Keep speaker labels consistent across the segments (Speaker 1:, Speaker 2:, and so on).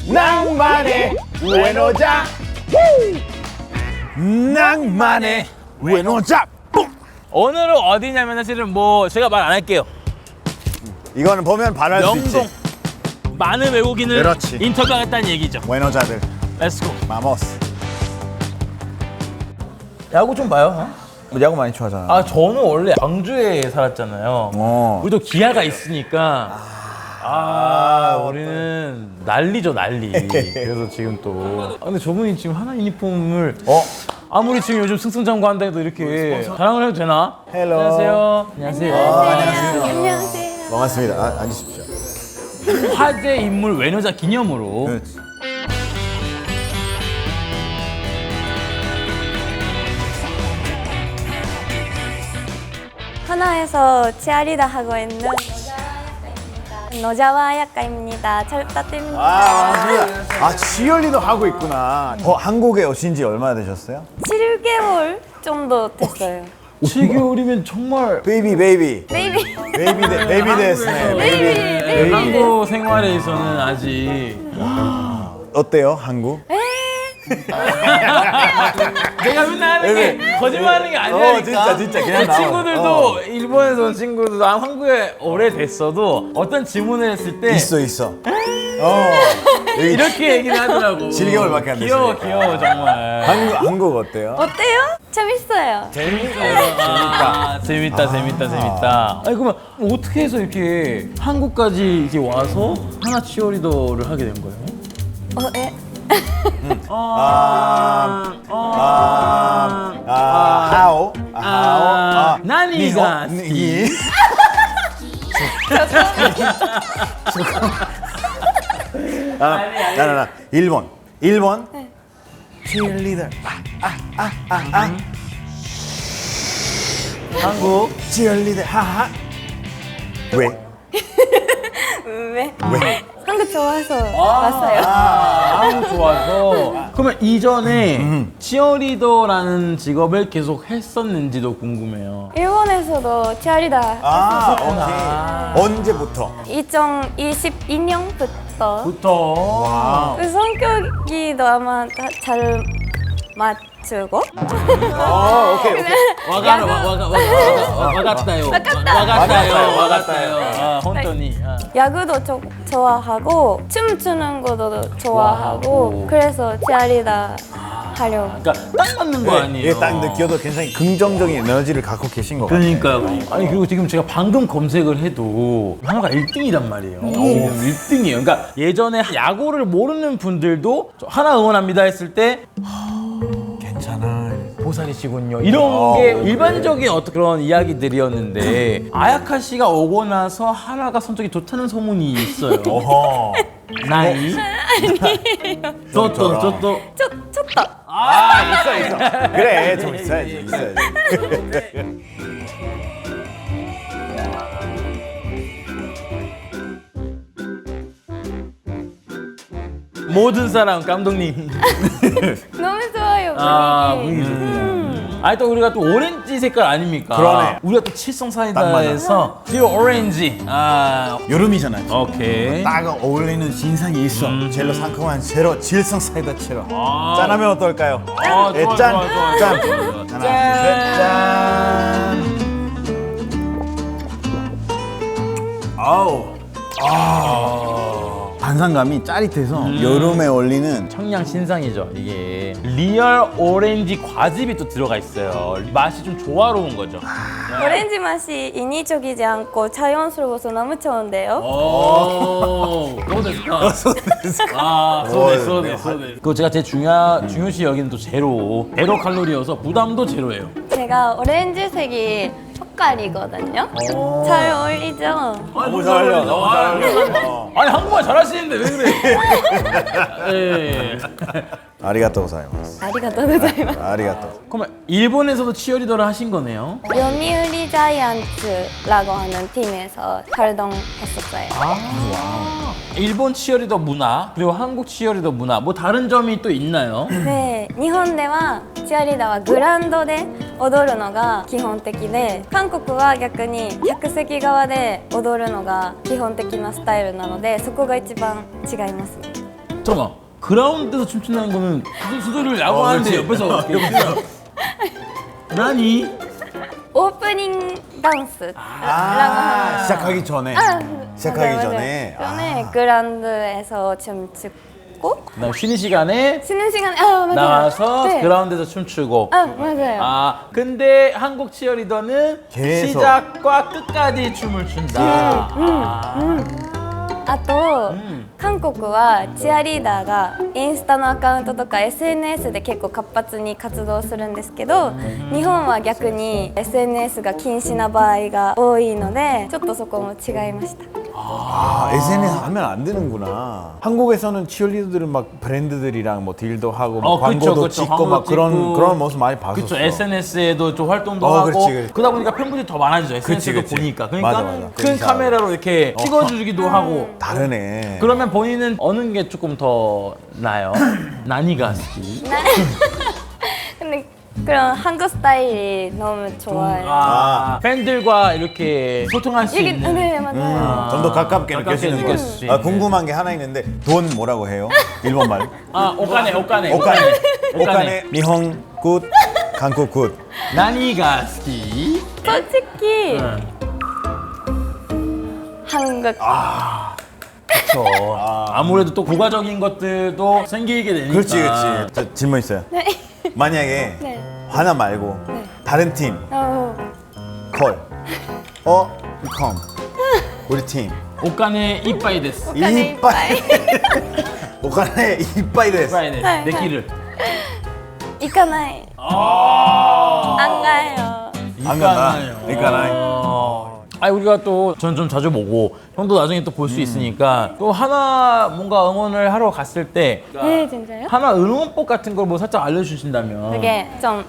Speaker 1: 낭만의 외노자. 낭만의 외노자.
Speaker 2: 오늘은 어디냐면 사실은 뭐 제가 말 안 할게요.
Speaker 1: 이거는 보면 반할 수 있지.
Speaker 2: 명동. 많은 외국인을
Speaker 1: 그렇지.
Speaker 2: 인터뷰하겠다는 얘기죠.
Speaker 1: 외노자들.
Speaker 2: 렛츠고.
Speaker 1: 마모스.
Speaker 2: 야구 좀 봐요.
Speaker 1: 야구 많이 좋아하잖아.
Speaker 2: 아 저는 원래 광주에 살았잖아요. 우리도 기아가 있으니까 우리는 난리죠 난리. 그래서 지금 또 근데 저분이 지금 하나 유니폼을 아무리 지금 요즘 승승장구한다 해도 이렇게 자랑을 해도 되나?
Speaker 1: 헬로.
Speaker 2: 안녕하세요. 안녕하세요.
Speaker 3: 안녕하세요.
Speaker 1: 반갑습니다. 앉으십시오.
Speaker 2: 화제 인물 외노자 기념으로
Speaker 1: 그렇지.
Speaker 3: 하나에서 치아리더 하고 있는 노자와 야카입니다. 잘 부탁드립니다.
Speaker 1: 반갑습니다. 치얼리더 하고 있구나. 한국에 오신 지 얼마나 되셨어요?
Speaker 3: 7개월 정도 됐어요.
Speaker 2: 7개월이면 정말
Speaker 1: 베이비.
Speaker 3: 베이비.
Speaker 1: 베이비 됐네.
Speaker 3: 베이비.
Speaker 2: 한국 생활에서는 아직
Speaker 1: 어때요, 한국?
Speaker 2: 내가 맨날 하는 게 거짓말하는 게 아니라니까.
Speaker 1: 진짜 그냥 나와.
Speaker 2: 친구들도 일본에서 온 친구들도 한국에 오래됐어도 어떤 질문을 했을 때
Speaker 1: 있어. 여기
Speaker 2: 이렇게 얘기를 하더라고.
Speaker 1: 7개월밖에 안 됐으니까.
Speaker 2: 귀여워 정말.
Speaker 1: 한국 어때요?
Speaker 3: 어때요? 재밌어요.
Speaker 2: 재밌다. 아니 그러면 어떻게 해서 이렇게 한국까지 이렇게 와서 하나 치어리더를 하게 된 거예요?
Speaker 1: 하오.
Speaker 2: 나니가
Speaker 1: 나. 일본. 치얼리더.
Speaker 2: 한국
Speaker 1: 치얼리더. 하하. 왜?
Speaker 3: 왜? 한국 좋아서 왔어요.
Speaker 2: 한국 좋아서. 그러면 이전에 치어리더라는 직업을 계속 했었는지도 궁금해요.
Speaker 3: 일본에서도 치아리더 했었어요.
Speaker 1: 오케이. 언제부터?
Speaker 3: 2022년부터.
Speaker 2: 부터
Speaker 3: 그 성격이도 아마 잘 맞추고.
Speaker 1: 오케이.
Speaker 2: 와갔다요. 혼돈이.
Speaker 3: 야구도 좋아하고 춤추는 것도 좋아하고 그래서 치아리더 하려고.
Speaker 2: 그러니까 딱 맞는 거 아니에요?
Speaker 1: 이게 딱 느껴도 굉장히 긍정적인 에너지를 갖고 계신 것 같아요.
Speaker 2: 그러니까요. 아니 그리고 지금 제가 방금 검색을 해도 하나가 1등이란 말이에요. 1등이에요. 그러니까 예전에 야구를 모르는 분들도 저 하나 응원합니다 했을 때
Speaker 1: 괜찮아.
Speaker 2: 보살이시군요. 이런 게 일반적인 어떤 그런 이야기들이었는데 아야카 씨가 오고 나서 하나가 성적이 좋다는 소문이 있어요.
Speaker 1: 어허.
Speaker 2: 나이? 저또
Speaker 3: 쳤다.
Speaker 1: 있어. 그래, 좀 있어야지.
Speaker 2: 모든 사람 감독님.
Speaker 3: 너무 좋아요.
Speaker 2: 분위기 좋구나. 아니 또 우리가 또 오렌지 색깔 아닙니까?
Speaker 1: 그러네.
Speaker 2: 우리가 또 칠성 사이다에서 퓨어 오렌지.
Speaker 1: 여름이잖아요.
Speaker 2: 오케이.
Speaker 1: 딱 어울리는 신상이 있어. 제로 상큼한 제로 질성 사이다 제로. 짠하면 어떨까요? 예,
Speaker 2: 좋아,
Speaker 1: 짠.
Speaker 2: 좋아, 좋아,
Speaker 1: 짠.
Speaker 2: 좋아.
Speaker 1: 하나, 둘, 셋, 짠. 아우. 반상감이 짜릿해서 여름에 어울리는
Speaker 2: 청량 신상이죠 이게. 리얼 오렌지 과즙이 또 들어가 있어요. 맛이 좀 조화로운 거죠.
Speaker 3: 오렌지 맛이 인위적이지 않고 자연스러워서 너무 좋은데요.
Speaker 2: そうですか. 소네. 그리고 제가 제일 중요시 여기는 또 제로 칼로리여서 부담도 제로예요.
Speaker 3: 제가 오렌지색이 색깔이거든요. 잘 어울리죠?
Speaker 1: 너무 잘 어울려. 너무 잘 어울려.
Speaker 2: 아니 한국말 잘하시는데 왜 그래? 예.
Speaker 1: 아리가또 고자이마스.
Speaker 3: 아리가또 고자이마스.
Speaker 1: 아리가또.
Speaker 2: 그러면 일본에서도 치어리더를 하신 거네요?
Speaker 3: 요미우리 자이언츠라고 하는 팀에서 활동했었어요.
Speaker 2: 일본 치어리더 문화 그리고 한국 치어리더 문화 뭐 다른 점이 또 있나요?
Speaker 3: 네, 日本ではチアリーダーはグラウンドで踊るのが基本的で、韓国は逆に客席側で踊るのが基本的なスタイルなので、そこが一番違いますね。
Speaker 2: 잠깐만. 그라운드에서 춤춘다는 거는 수도를 야구하는데
Speaker 1: 그렇지.
Speaker 2: 옆에서 이렇게 나니?
Speaker 3: オープニングダンス
Speaker 1: 시작하기 전에. 시작하기 전에.
Speaker 3: 전에 그라운드에서 춤추고
Speaker 2: 그다음 쉬는 시간에
Speaker 3: 쉬는 시간에 맞아요.
Speaker 2: 나와서
Speaker 3: 네.
Speaker 2: 그라운드에서 춤추고.
Speaker 3: 맞아요.
Speaker 2: 아 근데 한국 치어리더는
Speaker 1: 계속.
Speaker 2: 시작과 끝까지 춤을 춘다. 아.
Speaker 3: あと、韓国はチアリーダーがインスタのアカウントとか SNS で結構活発に活動するんですけど、日本は逆に SNS が禁止な場合が多いのでちょっとそこも違いました。
Speaker 1: SNS 하면 안 되는구나. 한국에서는 치어리더들은 막 브랜드들이랑 뭐 딜도 하고 막 광고도
Speaker 2: 그쵸,
Speaker 1: 찍고 막
Speaker 2: 광고도
Speaker 1: 그런 모습 많이 봤었어.
Speaker 2: 그렇죠. SNS에도 좀 활동도
Speaker 1: 어,
Speaker 2: 하고
Speaker 1: 그렇지, 그렇지.
Speaker 2: 그러다 보니까 팬분들이 더 많아지죠. SNS도
Speaker 1: 그렇지.
Speaker 2: 보니까. 그러니까
Speaker 1: 맞아.
Speaker 2: 큰 카메라로 이렇게 찍어주기도 하고.
Speaker 1: 다르네.
Speaker 2: 그러면 본인은 어느 게 조금 더 나아요? 나니가 스키.
Speaker 3: 근데 그런 한국 스타일이 너무 좋아요.
Speaker 2: 팬들과 이렇게 소통할 수
Speaker 3: 이게
Speaker 2: 있는.
Speaker 3: 네 맞아요.
Speaker 1: 좀 더 가깝게
Speaker 2: 가깝게
Speaker 1: 느껴지는
Speaker 2: 느낄
Speaker 1: 거.
Speaker 2: 수 있는.
Speaker 1: 궁금한 게 하나 있는데 돈 뭐라고 해요? 일본 말.
Speaker 2: 오카네.
Speaker 1: 오카네, 니혼 굿, 한국 굿.
Speaker 2: 나니가 스키.
Speaker 3: 솔직히 한국
Speaker 2: 그렇죠. 아무래도 또 부가적인 것들도 생기게 되니까.
Speaker 1: 그렇지. 저 질문 있어요.
Speaker 3: 네.
Speaker 1: 만약에
Speaker 3: 네.
Speaker 1: 하나 말고 다른 팀 콜. 컴. 우리 팀.
Speaker 2: 오카네 이빠이 데스.
Speaker 3: 오카네 이빠이.
Speaker 1: 오카네 이빠이 데스.
Speaker 2: 이빠이 데스.
Speaker 3: 네,
Speaker 2: 내
Speaker 3: 네.
Speaker 2: 길을.
Speaker 3: 行かない안 가요.
Speaker 1: 안 간다. 이까나이.
Speaker 2: 아니 우리가 또 전 좀 자주 보고 형도 나중에 또 볼 수 있으니까 또 하나 뭔가 응원을 하러 갔을 때
Speaker 3: 네 진짜요?
Speaker 2: 하나 응원법 같은 걸 뭐 살짝 알려주신다면.
Speaker 3: 그게 좀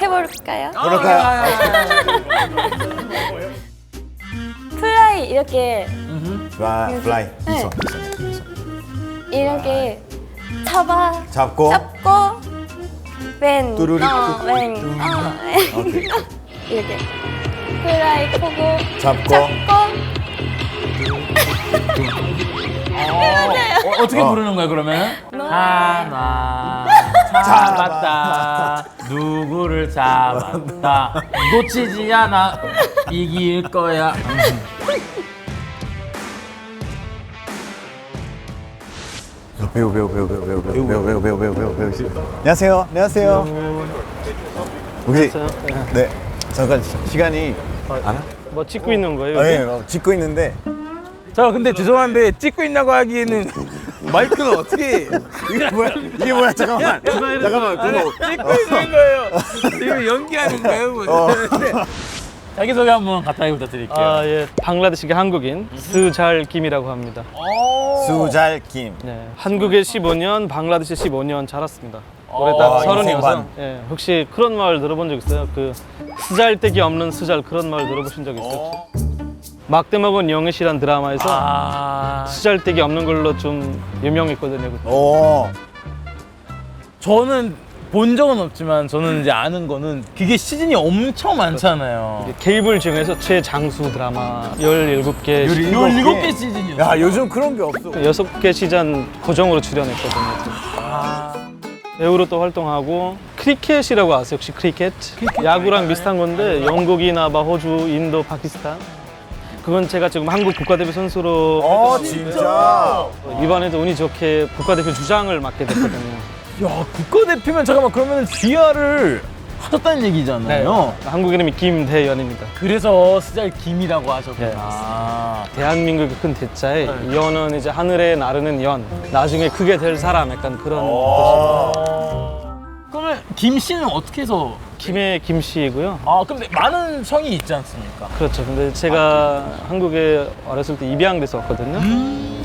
Speaker 3: 해볼까요?
Speaker 1: 그럴까요?
Speaker 3: 플라이 이렇게
Speaker 1: 플라이.
Speaker 3: 네.
Speaker 1: 있어.
Speaker 3: 이렇게
Speaker 1: 잡고.
Speaker 3: 왼
Speaker 1: 뚜루리
Speaker 3: 왼
Speaker 1: 오케이.
Speaker 3: 이렇게 플라이 보고
Speaker 1: 잡고.
Speaker 2: 어떻게 부르는 거야 그러면? 하나 잡았다 누구를 잡았다 놓치지 않아 이길 거야.
Speaker 1: 배우. 안녕하세요. 혹시 네 잠깐 시간이 안 와?
Speaker 4: 뭐 찍고 있는 거예요?
Speaker 1: 네, 찍고 있는데
Speaker 2: 자 근데 죄송한데 찍고 있다고 하기에는 마이크는 어떻게
Speaker 1: 이게 뭐야? 잠깐만. 그거
Speaker 2: 찍고 있는 거예요. 지금 연기하는 거예요. 자기소개 한번 간단히 부탁드릴게요.
Speaker 4: 아, 예. 방글라데시 한국인 스잘 김이라고 합니다.
Speaker 1: 수잘 김.
Speaker 4: 네. 한국에 15년, 방글라데시 15년 자랐습니다. 올해 딱
Speaker 1: 인생
Speaker 4: 30이어서.
Speaker 1: 반.
Speaker 4: 예. 혹시 그런 말 들어본 적 있어요? 그 스잘데기 없는 스잘 그런 말 들어보신 적 있어요? 혹시? 막대 먹은 영애씨란 드라마에서 스잘데기 없는 걸로 좀 유명했거든요. 그때.
Speaker 1: 오.
Speaker 2: 저는 본 적은 없지만 저는 이제 아는 거는 그게 시즌이 엄청 많잖아요.
Speaker 4: 케이블 중에서 최장수 드라마 17개,
Speaker 2: 17개 시즌이요.
Speaker 1: 야 요즘 그런 게 없어.
Speaker 4: 6개 시즌 고정으로 출연했거든요. 배우로 또 활동하고 크리켓이라고 아세요? 혹시 크리켓? 야구랑 비슷한 건데 영국이나 호주, 인도, 파키스탄 그건 제가 지금 한국 국가대표 선수로
Speaker 1: 진짜.
Speaker 4: 이번에도 운이 좋게 국가대표 주장을 맡게 됐거든요.
Speaker 2: 야 국가대표면 잠깐만 그러면 GR을 하셨다는 얘기잖아요.
Speaker 4: 한국 이름이 김대연입니다.
Speaker 2: 그래서 스잘 김이라고 하셨구나.
Speaker 4: 네.
Speaker 2: 아.
Speaker 4: 대한민국의 큰 대자에 연은 이제 하늘에 나르는 연, 나중에 크게 될 사람 약간 그런 뜻입니다.
Speaker 2: 그러면 김 씨는 어떻게 해서?
Speaker 4: 김의 김씨이고요.
Speaker 2: 아 근데 많은 성이 있지 않습니까?
Speaker 4: 그렇죠. 근데 제가 한국에 어렸을 때 입양돼서 왔거든요.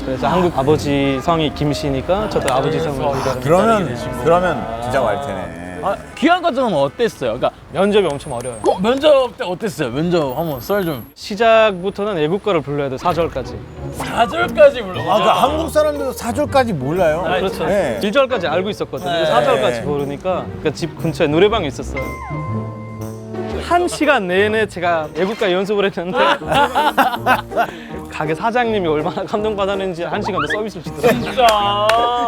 Speaker 4: 그래서 한국 아버지 성이 김씨니까 저도 아버지 성을
Speaker 1: 그러면 진짜 말 테네.
Speaker 2: 아, 귀한 과정은 어땠어요? 그러니까
Speaker 4: 면접이 엄청 어려워요.
Speaker 2: 면접 때 어땠어요? 면접 한번 썰 좀.
Speaker 4: 시작부터는 애국가를 불러야 돼요. 4절까지.
Speaker 2: 4절까지 불러.
Speaker 1: 그러니까 한국 사람들도 4절까지 몰라요.
Speaker 4: 그렇죠.
Speaker 1: 네.
Speaker 4: 1절까지 알고 있었거든요.
Speaker 2: 네.
Speaker 4: 4절까지 부르니까 그러니까 집 근처에 노래방이 있었어요. 1시간 내내 제가 애국가 연습을 했는데 가게 사장님이 얼마나 감동받았는지 1시간 더 서비스를 주더라고요.
Speaker 2: 진짜.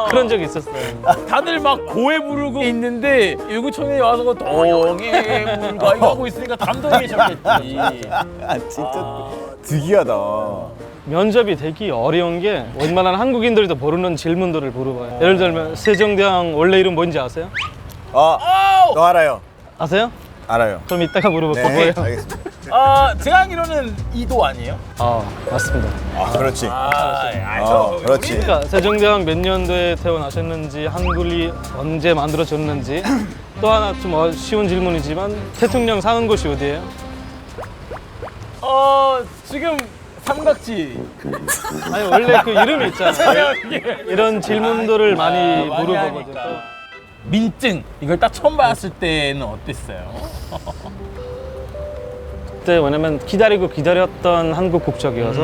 Speaker 4: 그런 적이 있었어요.
Speaker 2: 다들 막 고해 부르고 있는데 유구청에 와서 동해 물가 이거 하고 있으니까 감동이셨겠지.
Speaker 1: 아, 진짜 특이하다.
Speaker 4: 면접이 되게 어려운 게 웬만한 한국인들도 모르는 질문들을 물어봐요. 예를 들면 세종대왕 원래 이름 뭔지 아세요?
Speaker 1: 너 알아요?
Speaker 4: 아세요?
Speaker 1: 알아요.
Speaker 4: 좀 이따가 물어볼
Speaker 1: 네,
Speaker 4: 거예요.
Speaker 1: 알겠습니다.
Speaker 2: 제가 알기로는 이도 아니에요?
Speaker 4: 맞습니다.
Speaker 1: 그렇지.
Speaker 2: 알죠.
Speaker 1: 그렇지.
Speaker 4: 그러니까 세종대왕 몇 년도에 태어나셨는지, 한글이 언제 만들어졌는지. 또 하나 좀 쉬운 질문이지만 대통령 사는 곳이 어디예요?
Speaker 2: 지금 삼각지.
Speaker 4: 아니 원래 그 이름이 있잖아요. 이런 질문들을 많이
Speaker 2: 많이
Speaker 4: 물어보거든요.
Speaker 2: 하니까. 민증 이걸 딱 처음 봤을 때는 어땠어요?
Speaker 4: 그때 왜냐면 기다리고 기다렸던 한국 국적이어서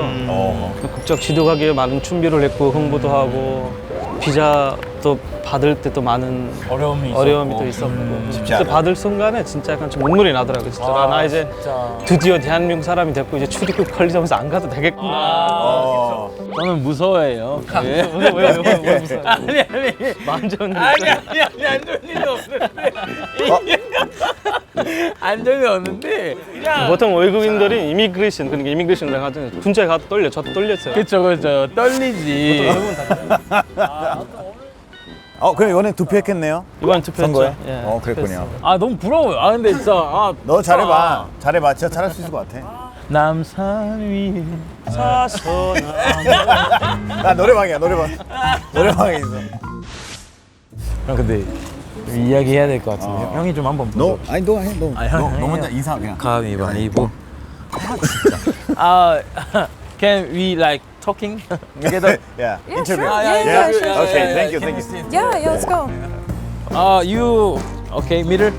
Speaker 4: 그 국적 취득하기 위해 많은 준비를 했고 홍보도 하고 비자도 받을 때 또 많은
Speaker 2: 어려움이
Speaker 4: 또 있었고
Speaker 1: 쉽지
Speaker 4: 그때
Speaker 1: 않아요.
Speaker 4: 받을 순간에 진짜 약간 좀 눈물이 나더라고요. 진짜 나 이제
Speaker 2: 진짜.
Speaker 4: 드디어 대한민국 사람이 됐고 이제 출입국 관리점에서 안 가도 되겠구나.
Speaker 2: 저는 무서워해요. 예.
Speaker 4: 왜 무서워?
Speaker 2: 아니
Speaker 4: 마음 좋은 일
Speaker 2: 아니
Speaker 4: 있어요?
Speaker 2: 안 좋은 일은 없는데 안 좋은 일 없는데 그냥
Speaker 4: 보통 외국인들이 이미그레이션 그러니까 이미그레이션을 가지고 군자에 가도 떨려. 저도 떨렸어요.
Speaker 2: 그쵸 떨리지.
Speaker 4: 여러분 다
Speaker 1: 그럼 이번엔 투표했겠네요?
Speaker 4: 이번 투표했죠.
Speaker 1: 선거에?
Speaker 4: 예,
Speaker 1: 그랬군요.
Speaker 4: 투표했어요.
Speaker 2: 너무 부러워요. 근데 진짜
Speaker 1: 너 잘해봐. 잘해봐. 진짜 잘할 수 있을 것 같아.
Speaker 2: 남산 위에
Speaker 4: 사소나
Speaker 1: 나 노래방이야, 노래방. 노래방에 있어.
Speaker 2: 형 근데 이야기 해야 될 것 같은데 형이 좀 한번
Speaker 1: 너 해.
Speaker 2: 형,
Speaker 1: 너 먼저 인사 그냥.
Speaker 2: 가위바위보. Can we like talking together?
Speaker 1: Yeah. 인터뷰.
Speaker 3: yeah, sure,
Speaker 1: Okay, thank you.
Speaker 3: Yeah, let's go.
Speaker 2: You okay? Middle?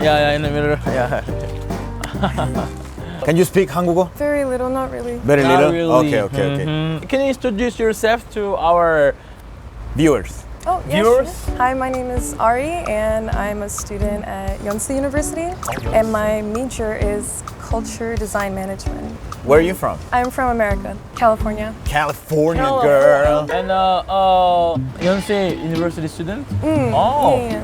Speaker 2: Yeah, in the middle. Yeah.
Speaker 1: Can you speak 한국어?
Speaker 3: Very little, not really.
Speaker 1: Very
Speaker 2: Not
Speaker 1: little?
Speaker 2: really.
Speaker 1: Okay.
Speaker 2: Can you introduce yourself to our
Speaker 1: Viewers.
Speaker 3: Oh, yes.
Speaker 2: Viewers?
Speaker 3: Sure. Hi, my name is Ari, and I'm a student at Yonsei University, and my major is Culture Design Management.
Speaker 1: Where are you from?
Speaker 3: I'm from America, California.
Speaker 1: California, girl.
Speaker 2: and Yonsei University student?
Speaker 3: Yeah.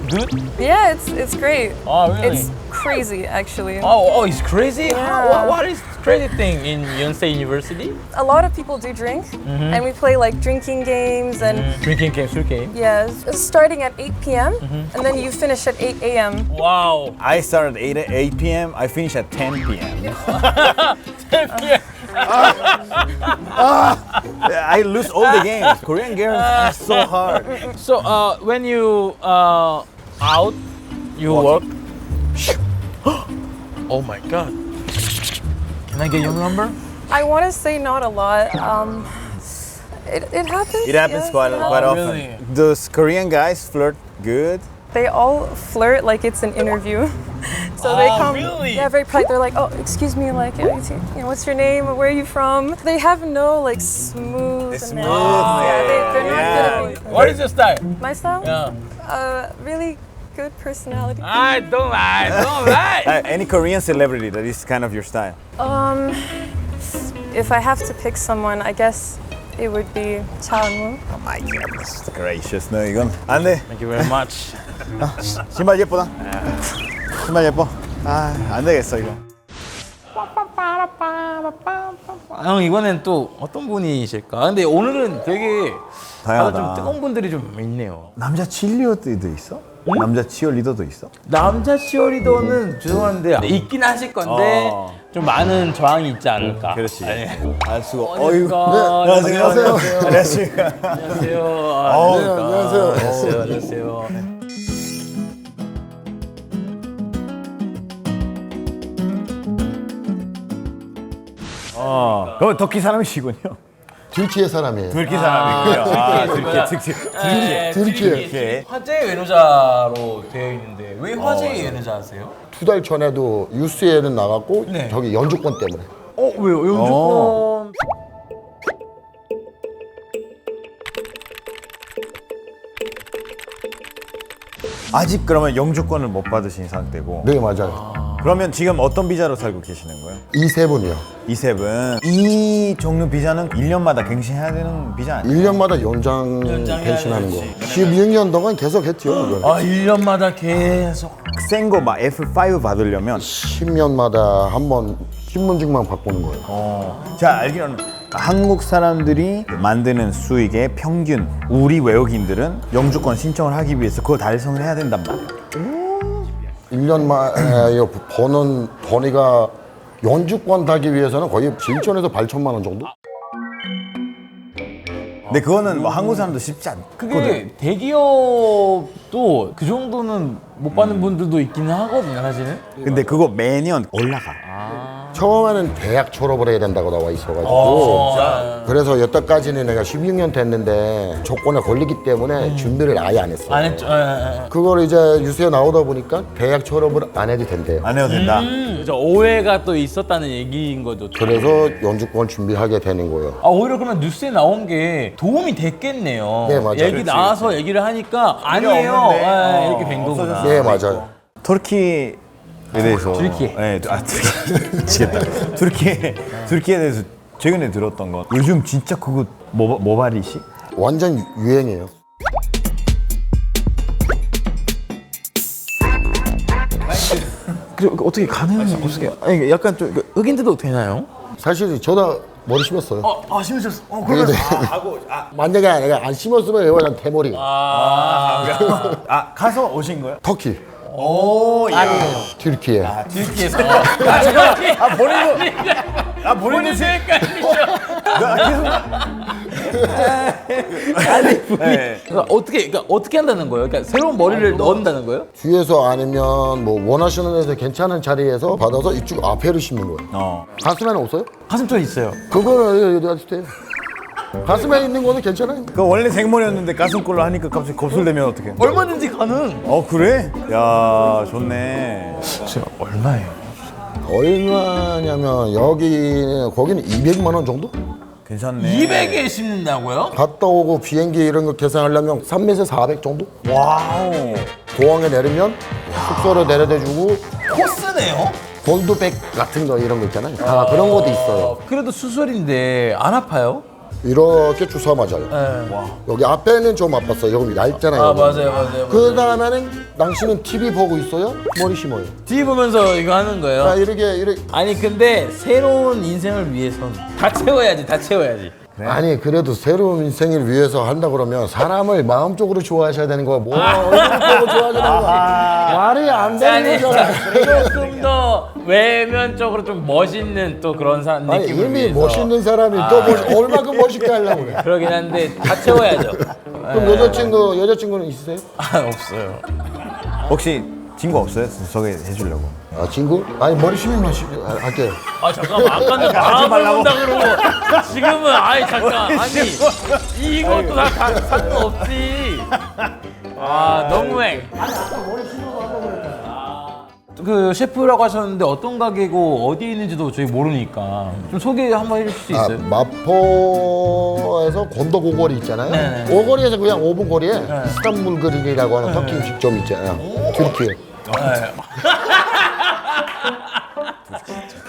Speaker 2: Good?
Speaker 3: Yeah, it's great.
Speaker 2: Oh, really?
Speaker 3: It's crazy, actually.
Speaker 2: Oh, it's crazy.
Speaker 3: Yeah.
Speaker 2: What is crazy thing in Yonsei University?
Speaker 3: A lot of people do drink, and we play like drinking games and.
Speaker 2: Drinking game, 술 game.
Speaker 3: Yeah, it's starting at 8 p.m. And then you finish at 8 a.m.
Speaker 2: Wow.
Speaker 1: I start at 8 p.m. I finish at 10 p.m. I lose all the games. Korean games are so hard.
Speaker 2: So when you out, you work. Oh my god. Can I get your number?
Speaker 3: I want to say not a lot. It happens.
Speaker 1: It happens
Speaker 3: yes,
Speaker 1: quite
Speaker 3: it
Speaker 1: often.
Speaker 2: really?
Speaker 1: Those Korean guys flirt good.
Speaker 3: They all flirt like it's an interview. So they
Speaker 2: Oh,
Speaker 3: come,
Speaker 2: really?
Speaker 3: yeah, very polite. They're like, "Oh, excuse me, like, what's your name? Where are you from?" They have no like smooth.
Speaker 1: It's
Speaker 3: and-
Speaker 1: smooth,
Speaker 3: Yeah, they're not
Speaker 1: yeah.
Speaker 3: good at me.
Speaker 2: What is your style?
Speaker 3: My style?
Speaker 2: Yeah.
Speaker 3: Really good personality.
Speaker 2: I don't lie.
Speaker 1: Any Korean celebrity that is kind of your style?
Speaker 3: If I have to pick someone, I guess it would be Cha Eun-woo.
Speaker 1: Oh my goodness gracious. 너 이건 안 돼.
Speaker 2: Thank you very much.
Speaker 1: 신발 예쁘다. 신발 예뻐. 안 되겠어 이거.
Speaker 2: 형 이번엔 또 어떤 분이실까? 근데 오늘은 되게 다들 좀
Speaker 1: 다양하다.
Speaker 2: 뜨거운 분들이 좀 있네요.
Speaker 1: 남자 치어리더도 있어? 남자 치어리더도 있어?
Speaker 2: 남자 치어리더는 죄송한데 있긴 하실 건데
Speaker 1: 어.
Speaker 2: 좀 많은 저항이 있지 않을까.
Speaker 1: 그렇지.
Speaker 2: 네.
Speaker 1: 알 수가.
Speaker 2: 안녕하십니까.
Speaker 1: 안녕하세요. 안녕하세요.
Speaker 2: 안녕하세요. 안녕하세요.
Speaker 1: 그럼 터키 사람이시군요.
Speaker 5: türkiye 사람이에요.
Speaker 1: tur키 사람이고요.
Speaker 5: türkiye.
Speaker 2: 화재 외노자로 되어 있는데 왜 화재 외노자 하세요?
Speaker 5: 2달 전에도 뉴스에는 나갔고
Speaker 2: 네.
Speaker 5: 저기 연주권 때문에.
Speaker 2: 왜요? 영주권.
Speaker 1: 아직 그러면 영주권을 못 받으신 상태고.
Speaker 5: 네, 맞아요.
Speaker 1: 그러면 지금 어떤 비자로 살고 계시는 거예요?
Speaker 5: E7이요.
Speaker 1: E7. 이 종류 비자는 1년마다 갱신해야 되는 비자 아니에요?
Speaker 5: 1년마다 연장 갱신하는 거. 16년 동안 계속 했죠. 그걸.
Speaker 2: 아 1년마다 계속.
Speaker 1: 센 거 막 F5 받으려면
Speaker 5: 10년마다 한 번 신분증만 바꾸는 거예요.
Speaker 1: 자 알기로는 한국 사람들이 만드는 수익의 평균 우리 외국인들은 영주권 신청을 하기 위해서 그걸 달성을 해야 된단 말이에요.
Speaker 5: 1년 만에 버는 번이가 연주권 타기 위해서는 거의 7천에서 8천만 원 정도?
Speaker 1: 근데 그거는 뭐 한국 사람도 쉽지 않거든.
Speaker 2: 그게 대기업도 그 정도는 못 받는 분들도 있기는 하거든요, 사실은.
Speaker 1: 근데 그거 매년 올라가.
Speaker 5: 처음에는 대학 졸업을 해야 된다고 나와 있어가지고 그래서 여태까지는 내가 16년 됐는데 조건에 걸리기 때문에 준비를 아예 안 했어요.
Speaker 2: 안 했죠.
Speaker 5: 그걸 이제 뉴스에 나오다 보니까 대학 졸업을 안 해도 된대요.
Speaker 1: 안 해도 된다.
Speaker 2: 그죠, 오해가 또 있었다는 얘기인 거죠.
Speaker 5: 그래서 연주권 준비하게 되는 거예요.
Speaker 2: 아 오히려 그러면 뉴스에 나온 게 도움이 됐겠네요.
Speaker 5: 네, 맞아요.
Speaker 2: 얘기 나와서 얘기를 하니까 아니에요.
Speaker 1: 없는데.
Speaker 2: 아, 이렇게 된 거구나.
Speaker 5: 네, 맞아요.
Speaker 1: 터키에 대해서
Speaker 2: 튀르키예.
Speaker 1: 네, 터키 미치겠다. 터키에 대해서 최근에 들었던 거. 요즘 진짜 그거 모발이시?
Speaker 5: 완전 유행이에요.
Speaker 2: 그리고 어떻게 가능해요? 어떻게? 아니 약간 좀 흑인들도 되나요?
Speaker 5: 사실 저도 머리 심었어요.
Speaker 2: 심으셨어.
Speaker 5: 그래도 만약에 내가 안 심었으면 이거는 대머리.
Speaker 1: 가서 오신 거예요?
Speaker 5: 터키,
Speaker 1: 오, 야.
Speaker 5: 튀르키예.
Speaker 2: 튀르키예에서.
Speaker 1: 본인도
Speaker 2: 그러니까 어떻게 한다는 거예요? 그러니까 새로운 머리를 넣는다는 거예요?
Speaker 5: 뒤에서 아니면 뭐 원하시는 데서 괜찮은 자리에서 받아서 이쪽 앞에를 심는 거예요. 가슴에는 없어요?
Speaker 2: 가슴 쪽 있어요.
Speaker 5: 그거는 어디 갔을 때 가슴에 있는 거는 괜찮아요.
Speaker 1: 그 원래 생머리였는데 가슴꼴로 하니까 갑자기 겁술되면 어떡해?
Speaker 2: 얼마든지 가능.
Speaker 1: 그래? 야 좋네.
Speaker 2: 제가 얼마예요?
Speaker 5: 얼마냐면 거기는 200만 원 정도?
Speaker 1: 괜찮네.
Speaker 2: 200에 심는다고요?
Speaker 5: 갔다 오고 비행기 이런 거 계산하려면 300에서 400 정도?
Speaker 1: 와우.
Speaker 5: 공항에 내리면 숙소로 내려다주고
Speaker 2: 코스네요?
Speaker 5: 골드백 같은 거 이런 거 있잖아요. 다 그런 것도 있어요.
Speaker 2: 그래도 수술인데 안 아파요?
Speaker 5: 이렇게 주사 맞아요.
Speaker 2: 네.
Speaker 5: 여기 앞에는 좀 아팠어요. 여기 얇잖아요.
Speaker 2: 아 맞아요.
Speaker 5: 그 다음에는 당신은 TV 보고 있어요? 머리 심어요.
Speaker 2: TV 보면서 이거 하는 거예요?
Speaker 5: 이렇게
Speaker 2: 아니 근데 새로운 인생을 위해선 다 채워야지.
Speaker 5: 아니 그래도 새로운 인생을 위해서 한다 그러면 사람을 마음적으로 좋아하셔야 되는 거야. 뭐 얼굴 보고 좋아하는 거야. 말이 안 되는 거잖아.
Speaker 2: 조금 더 외면적으로 좀 멋있는 또 그런 사람
Speaker 5: 아니
Speaker 2: 느낌을
Speaker 5: 이미
Speaker 2: 위해서.
Speaker 5: 멋있는 사람이 또 얼마큼 멋있게 하려고 그래.
Speaker 2: 그러긴 한데 다 채워야죠.
Speaker 5: 그럼 여자친구는 있으세요?
Speaker 2: 없어요.
Speaker 1: 혹시 친구 없어요? 소개해 주려고.
Speaker 5: 아 친구? 아니 머리 심으면 할게요.
Speaker 2: 잠깐만 아까는 다 말라고 그러고 지금은 잠깐 이것도 다 상관없지. 너무해. 그 셰프라고 하셨는데 어떤 가게고 어디에 있는지도 저희 모르니까 좀 소개 한번 해주실 수 있어요?
Speaker 5: 마포에서 건도 고거리 있잖아요.
Speaker 2: 네네.
Speaker 5: 오거리에서 그냥 5분 거리에 스탄불 그릴이라고 하는 터키 음식점 있잖아요. 튀르키예.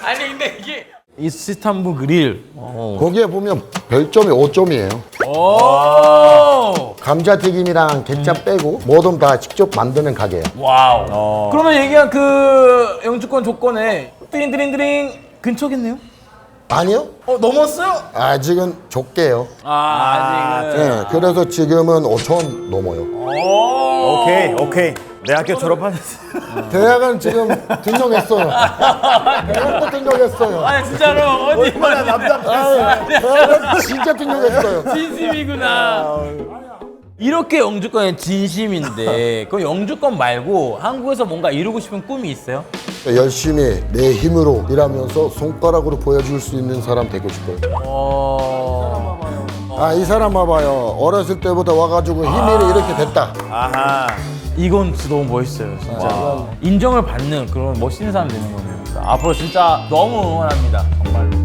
Speaker 2: 아니 근데 이게 이스탄불 그릴.
Speaker 5: 거기에 보면 별점이 5점이에요.
Speaker 2: 오.
Speaker 5: 감자튀김이랑 케찹 빼고 뭐든 다 직접 만드는 가게예요.
Speaker 2: 와우. 그러면 얘기한 그 영주권 조건에 드링 근처겠네요?
Speaker 5: 아니요?
Speaker 2: 넘었어요?
Speaker 5: 아직은 좁게요.
Speaker 2: 아직은.
Speaker 5: 네, 그래서 지금은 5천 넘어요.
Speaker 1: 오케이. 내 학교 졸업하셨어.
Speaker 5: 대학은 지금 등록했어요. 대학도 등록했어요.
Speaker 2: 진짜로 어디
Speaker 5: 대학은 진짜 등록했어요.
Speaker 2: 진심이구나. 이렇게 영주권의 진심인데 그 영주권 말고 한국에서 뭔가 이루고 싶은 꿈이 있어요?
Speaker 5: 열심히 내 힘으로 일하면서 손가락으로 보여줄 수 있는 사람 되고 싶어요. 이 사람 봐봐요. 어렸을 때부터 와가지고 힘이 이렇게 됐다.
Speaker 1: 아하.
Speaker 2: 이건 진짜 너무 멋있어요, 진짜. 인정을 받는 그런 멋있는 사람 되는 거네요. 앞으로 진짜 너무 응원합니다, 정말로.